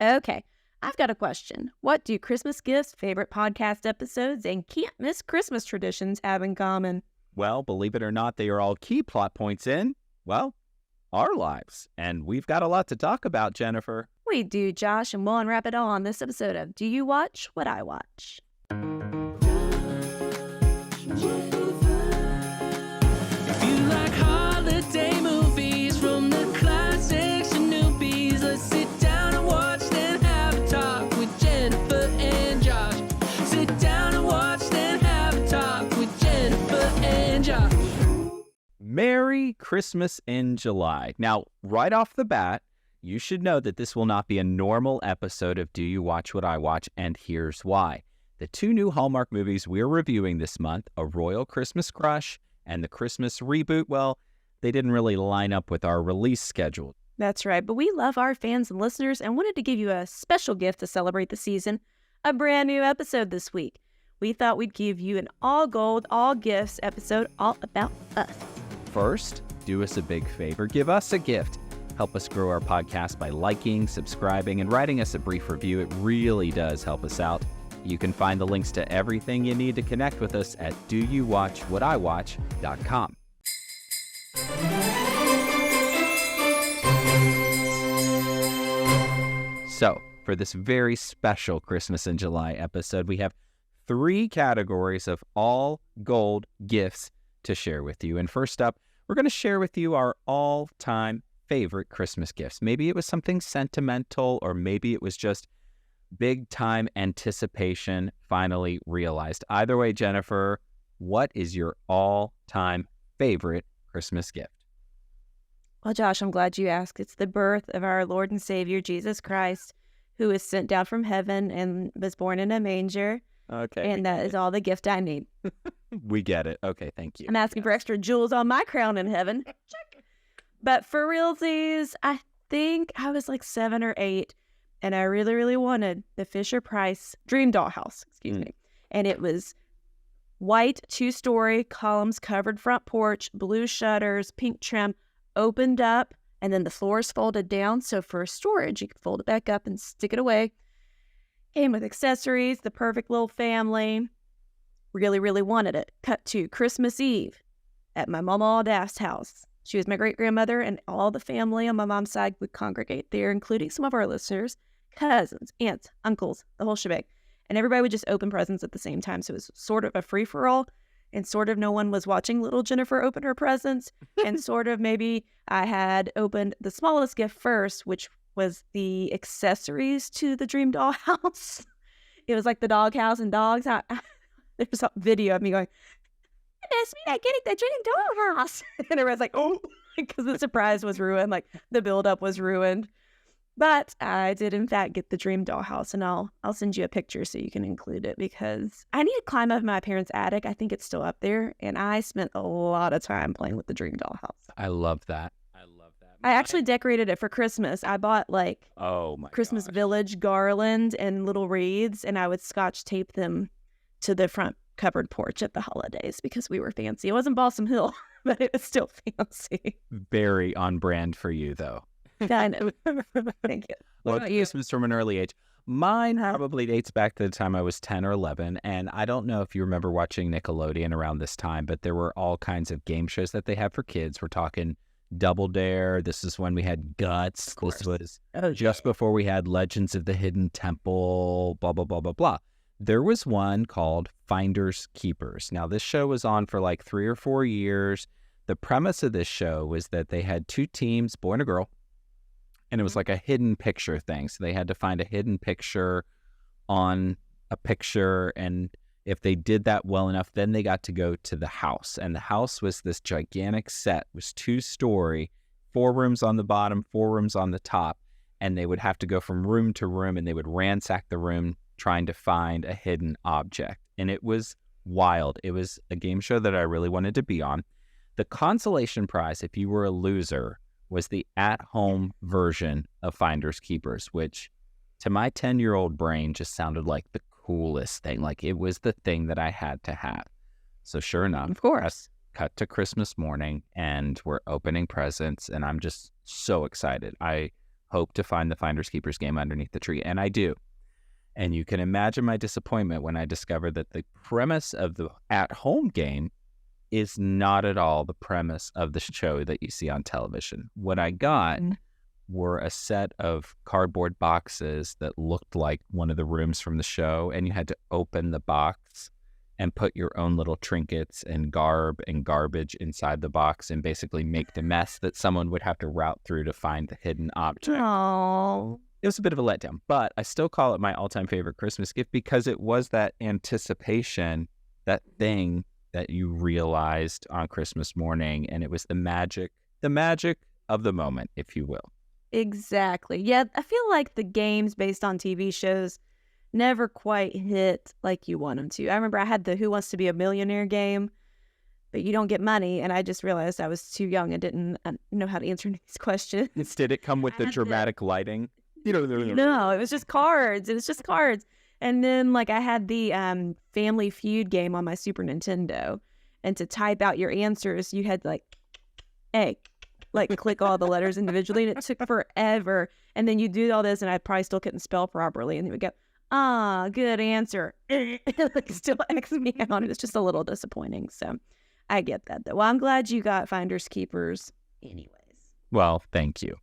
Okay, I've got a question. What do Christmas gifts, favorite podcast episodes, and can't miss Christmas traditions have in common? Well, believe it or not, they are all key plot points in, well, our lives. And we've got a lot to talk about, Jennifer. We do, Josh, and we'll unwrap it all on this episode of Do You Watch What I Watch? If you like holiday movies from the classics to newbies, let's sit down and watch, then have a talk with Jennifer and Josh. Sit down and watch, then have a talk with Jennifer and Josh. Merry Christmas in July. Now, right off the bat, you should know that this will not be a normal episode of Do You Watch What I Watch, and here's why. The two new Hallmark movies we're reviewing this month, A Royal Christmas Crush and the Christmas Reboot, well, they didn't really line up with our release schedule. That's right, but we love our fans and listeners and wanted to give you a special gift to celebrate the season, a brand new episode this week. We thought we'd give you an all gold, all gifts episode all about us. First, do us a big favor, give us a gift. Help us grow our podcast by liking, subscribing, and writing us a brief review. It really does help us out. You can find the links to everything you need to connect with us at doyouwatchwhatiwatch.com. So, for this very special Christmas in July episode, we have 3 categories of all gold gifts to share with you. And first up, we're going to share with you our all-time favorite Christmas gifts. Maybe it was something sentimental, or maybe it was just big-time anticipation finally realized. Either way, Jennifer, what is your all-time favorite Christmas gift? Well, Josh, I'm glad you asked. It's the birth of our Lord and Savior, Jesus Christ, who was sent down from heaven and was born in a manger. Okay. And that is all the gift I need. We get it. Okay, thank you. I'm asking for extra jewels on my crown in heaven. Check. But for realsies, I think I was like 7 or 8, and I really, really wanted the Fisher-Price Dream Dollhouse, excuse me. And it was white, 2-story, columns covered front porch, blue shutters, pink trim, opened up, and then the floors folded down. So for storage, you could fold it back up and stick it away. Came with accessories, the perfect little family. Really, really wanted it. Cut to Christmas Eve at my Mama Daff's house. She was my great-grandmother, and all the family on my mom's side would congregate there, including some of our listeners, cousins, aunts, uncles, the whole shebang. And everybody would just open presents at the same time. So it was sort of a free-for-all, and sort of no one was watching little Jennifer open her presents. And sort of maybe I had opened the smallest gift first, which was the accessories to the Dream Doll house. It was like the dog house and dogs. There's a video of me going, "It's me getting the Dream Doll house." And everyone's like, "Oh," because the surprise was ruined. Like the buildup was ruined. But I did, in fact, get the Dream Doll house, and I'll send you a picture so you can include it, because I need to climb up my parents' attic. I think it's still up there, and I spent a lot of time playing with the Dream Doll house. I love that. I actually decorated it for Christmas. I bought Christmas Village garland and little wreaths, and I would Scotch tape them to the front covered porch at the holidays because we were fancy. It wasn't Balsam Hill, but it was still fancy. Very on brand for you, though. Kind of. Thank you. What about you? Christmas from an early age. Mine probably dates back to the time I was 10 or 11, and I don't know if you remember watching Nickelodeon around this time, but there were all kinds of game shows that they had for kids. We're talking Double Dare. This is when we had Guts. This was just before we had Legends of the Hidden Temple, blah, blah, blah, blah, blah. There was one called Finders Keepers. Now, this show was on for like 3 or 4 years. The premise of this show was that they had 2 teams, boy and a girl, and it was like a hidden picture thing. So they had to find a hidden picture on a picture, and if they did that well enough, then they got to go to the house. And the house was this gigantic set. It was 2-story, 4 rooms on the bottom, 4 rooms on the top. And they would have to go from room to room, and they would ransack the room trying to find a hidden object. And it was wild. It was a game show that I really wanted to be on. The consolation prize, if you were a loser, was the at-home version of Finders Keepers, which to my 10-year-old brain just sounded like the coolest thing. Like it was the thing that I had to have. So sure enough, of course, cut to Christmas morning, and we're opening presents, and I'm just so excited. I hope to find the Finders Keepers game underneath the tree. And I do. And you can imagine my disappointment when I discovered that the premise of the at-home game is not at all the premise of the show that you see on television. What I got were a set of cardboard boxes that looked like one of the rooms from the show, and you had to open the box and put your own little trinkets and garb and garbage inside the box and basically make the mess that someone would have to route through to find the hidden object. Oh, It was a bit of a letdown, but I still call it my all-time favorite Christmas gift because it was that anticipation, that thing that you realized on Christmas morning, and it was the magic of the moment, if you will. exactly. Yeah, I feel like the games based on TV shows never quite hit like you want them to. I remember I had the Who Wants to Be a Millionaire game, but you don't get money, and I just realized I was too young and didn't know how to answer any of these questions. Did it come with the I had dramatic lighting? No, it was just cards. It was just cards. And then, like, I had the Family Feud game on my Super Nintendo, and to type out your answers, you had click all the letters individually, and it took forever. And then you do all this, and I probably still couldn't spell properly, and it would go, good answer. Like, still X me out. It's just a little disappointing. So I get that, though. Well, I'm glad you got Finders Keepers anyways. Well, thank you.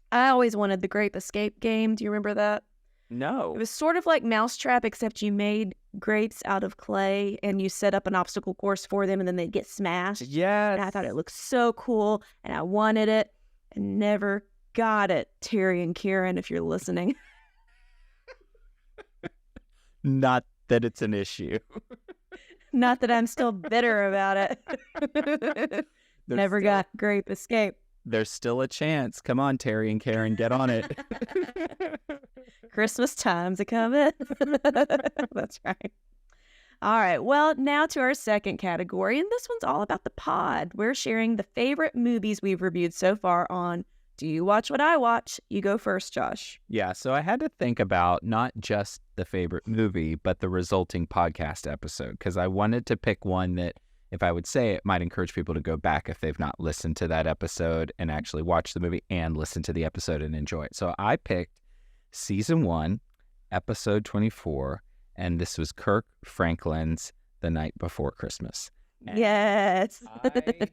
I always wanted the Grape Escape game. Do you remember that? No. It was sort of like Mousetrap, except you made grapes out of clay and you set up an obstacle course for them, and then they'd get smashed. Yes. And I thought it looked so cool, and I wanted it and never got it. Terry and Kieran, if you're listening. Not that it's an issue. Not that I'm still bitter about it. Never got Grape Escape. There's still a chance. Come on, Terry and Karen, get on it. Christmas time's a coming. That's right. All right. Well, now to our second category, and this one's all about the pod. We're sharing the favorite movies we've reviewed so far on Do You Watch What I Watch? You go first, Josh. Yeah, so I had to think about not just the favorite movie, but the resulting podcast episode, because I wanted to pick one that, if I would say it, might encourage people to go back if they've not listened to that episode and actually watch the movie and listen to the episode and enjoy it. So I picked Season 1, Episode 24, and this was Kirk Franklin's The Night Before Christmas. And Yes. I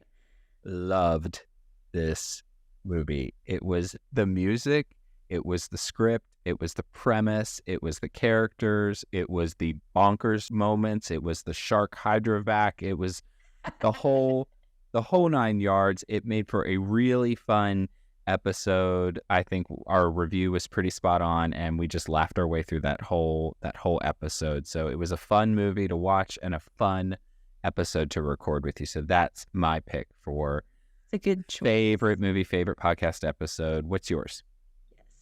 loved this movie. It was the music, it was the script, it was the premise, it was the characters, it was the bonkers moments, it was the shark hydrovac, it was the whole 9 yards. It made for a really fun episode. I think our review was pretty spot on, and we just laughed our way through that whole episode. So it was a fun movie to watch and a fun episode to record with you. So that's my pick for It's a good choice. favorite movie, favorite podcast episode. What's yours?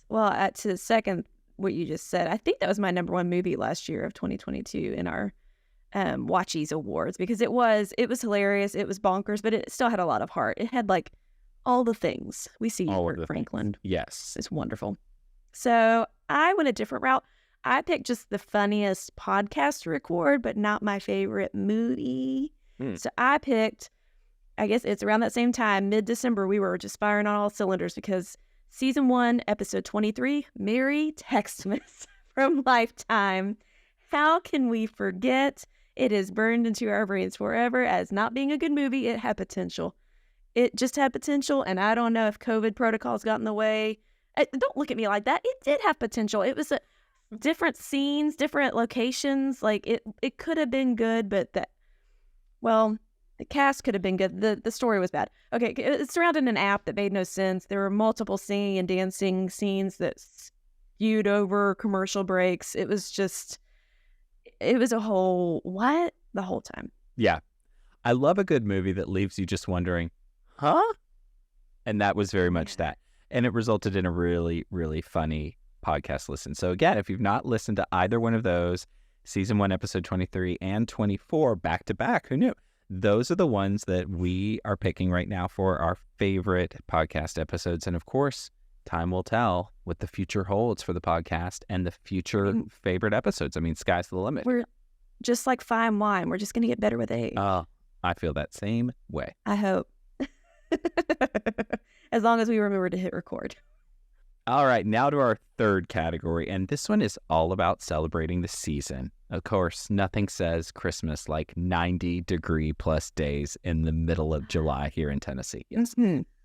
Well, to second what you just said, I think that was my number one movie last year of 2022 in our Watchies Awards, because it was hilarious. It was bonkers, but it still had a lot of heart. It had like all the things we see All of Kirk the Franklin. Yes. It's wonderful. So I went a different route. I picked just the funniest podcast to record, but not my favorite movie. So I picked, I guess it's around that same time, mid-December, we were just firing on all cylinders because Season 1, Episode 23, Merry Textmas from Lifetime. How can we forget? It is burned into our brains forever as not being a good movie. It had potential. It just had potential, and I don't know if COVID protocols got in the way. Don't look at me like that. It did have potential. It was different scenes, different locations. Like, it could have been good, but the cast could have been good. The story was bad. Okay, it's surrounded an app that made no sense. There were multiple singing and dancing scenes that skewed over commercial breaks. It was a whole, what? The whole time. Yeah. I love a good movie that leaves you just wondering, huh? And that was very much that. And it resulted in a really, really funny podcast listen. So again, if you've not listened to either one of those, Season 1, Episode 23 and 24 back to back, who knew? Those are the ones that we are picking right now for our favorite podcast episodes. And of course, time will tell what the future holds for the podcast and the future favorite episodes. I mean, sky's the limit. We're just like fine wine. We're just going to get better with age. I feel that same way. I hope. As long as we remember to hit record. All right, now to our third category, and this one is all about celebrating the season. Of course, nothing says Christmas like 90-degree plus days in the middle of July here in Tennessee. Yes.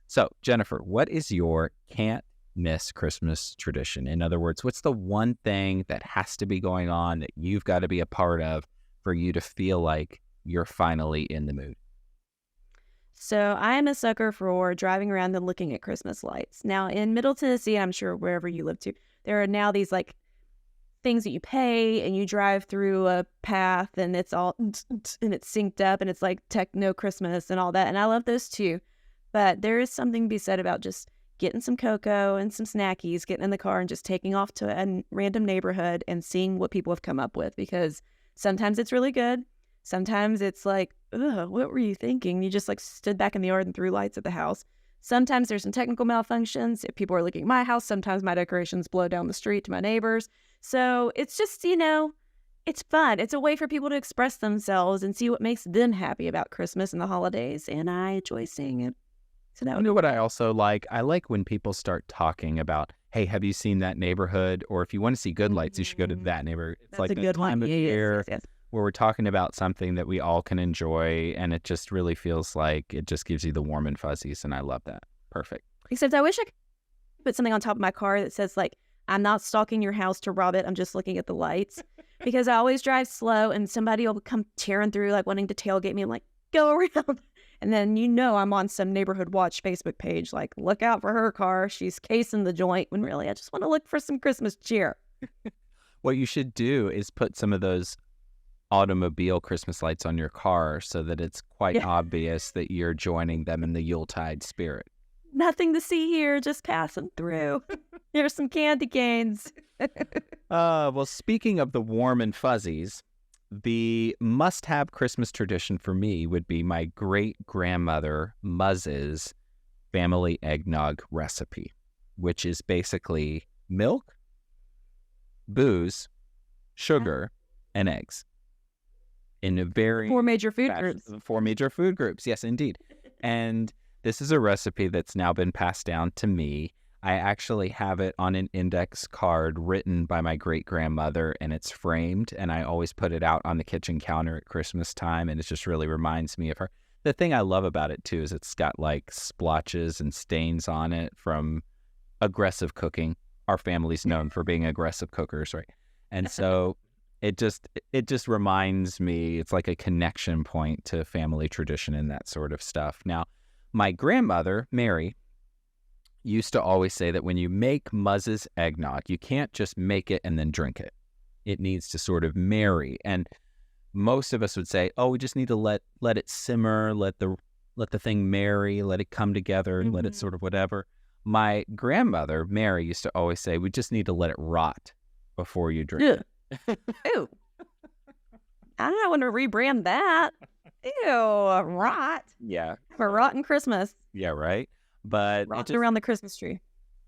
So, Jennifer, what is your can't miss Christmas tradition? In other words, what's the one thing that has to be going on that you've got to be a part of for you to feel like you're finally in the mood? So I am a sucker for driving around and looking at Christmas lights. Now in Middle Tennessee, I'm sure wherever you live too, there are now these like things that you pay and you drive through a path and it's all and it's synced up and it's like techno Christmas and all that. And I love those too. But there is something to be said about just getting some cocoa and some snackies, getting in the car and just taking off to a random neighborhood and seeing what people have come up with, because sometimes it's really good. Sometimes it's like, ugh, what were you thinking? You just like stood back in the yard and threw lights at the house. Sometimes there's some technical malfunctions. If people are looking at my house, sometimes my decorations blow down the street to my neighbors. So it's just, it's fun. It's a way for people to express themselves and see what makes them happy about Christmas and the holidays. And I enjoy seeing it. So that You know what I also like? I like when people start talking about, hey, have you seen that neighborhood? Or if you want to see good lights, you should go to that neighborhood. It's That's like a the good time one. of Yes, year yes. where we're talking about something that we all can enjoy, and it just really feels like it just gives you the warm and fuzzies, and I love that. Perfect. Except I wish I could put something on top of my car that says like, I'm not stalking your house to rob it. I'm just looking at the lights, because I always drive slow and somebody will come tearing through like wanting to tailgate me. I'm like, go around. And then I'm on some neighborhood watch Facebook page like, look out for her car. She's casing the joint, when really I just want to look for some Christmas cheer. What you should do is put some of those automobile Christmas lights on your car so that it's quite obvious that you're joining them in the Yuletide spirit. Nothing to see here, just passing through. Here's some candy canes. Well, speaking of the warm and fuzzies, the must-have Christmas tradition for me would be my great-grandmother Muzz's family eggnog recipe, which is basically milk, booze, sugar, and eggs. In a very 4 major food groups. 4 major food groups, yes, indeed. And this is a recipe that's now been passed down to me. I actually have it on an index card written by my great-grandmother, and it's framed, and I always put it out on the kitchen counter at Christmas time, and it just really reminds me of her. The thing I love about it, too, is it's got, like, splotches and stains on it from aggressive cooking. Our family's known for being aggressive cookers, right? And so it just reminds me, it's like a connection point to family tradition and that sort of stuff. Now, my grandmother, Mary, used to always say that when you make Muzz's eggnog, you can't just make it and then drink it. It needs to sort of marry. And most of us would say, oh, we just need to let it simmer, let the thing marry, let it come together, and let it sort of whatever. My grandmother, Mary, used to always say, we just need to let it rot before you drink it. Ew. I don't want to rebrand that. Ew, rot. Yeah. Have a rotten Christmas. Yeah, right? But Rotting around the Christmas tree.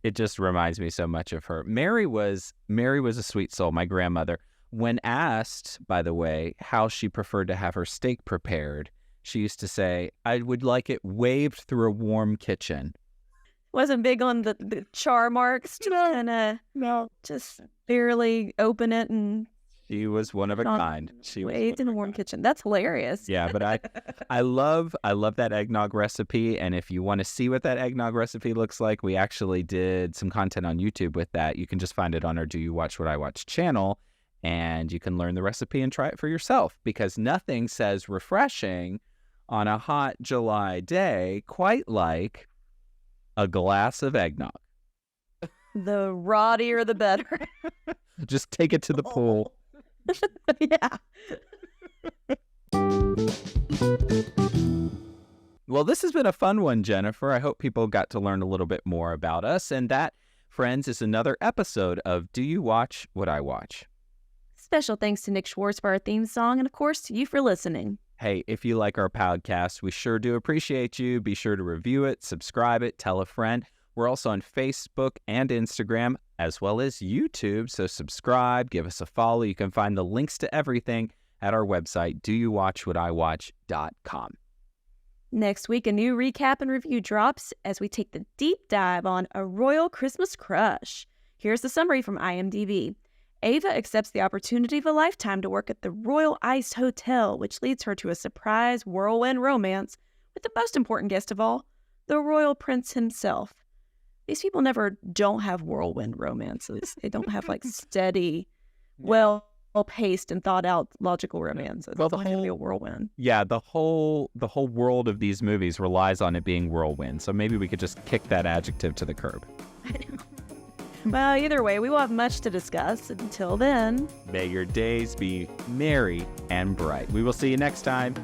it just reminds me so much of her. Mary was a sweet soul, my grandmother. When asked, by the way, how she preferred to have her steak prepared, she used to say, I would like it waved through a warm kitchen. Wasn't big on the char marks. No. Just barely open it and She was one of a kind. She was waved in a warm kitchen. That's hilarious. Yeah, but I love that eggnog recipe, and if you want to see what that eggnog recipe looks like, we actually did some content on YouTube with that. You can just find it on our Do You Watch What I Watch channel, and you can learn the recipe and try it for yourself, because nothing says refreshing on a hot July day quite like a glass of eggnog. The rottier the better. Just take it to the pool. Yeah. Well, this has been a fun one, Jennifer. I hope people got to learn a little bit more about us. And that, friends, is another episode of Do You Watch What I Watch? Special thanks to Nick Schwartz for our theme song, and of course to you for listening. Hey, if you like our podcast, we sure do appreciate you. Be sure to review it, subscribe it, tell a friend. We're also on Facebook and Instagram, as well as YouTube. So subscribe, give us a follow. You can find the links to everything at our website, doyouwatchwhatiwatch.com. Next week, a new recap and review drops as we take the deep dive on A Royal Christmas Crush. Here's the summary from IMDb. Ava accepts the opportunity of a lifetime to work at the Royal Ice Hotel, which leads her to a surprise whirlwind romance with the most important guest of all, the Royal Prince himself. These people never don't have whirlwind romances. They don't have like steady, well-paced and thought-out logical romances. Well, It's always gonna be a whirlwind. Yeah, the whole world of these movies relies on it being whirlwind. So maybe we could just kick that adjective to the curb. Well, either way, we will have much to discuss. Until then, May your days be merry and bright. We will see you next time.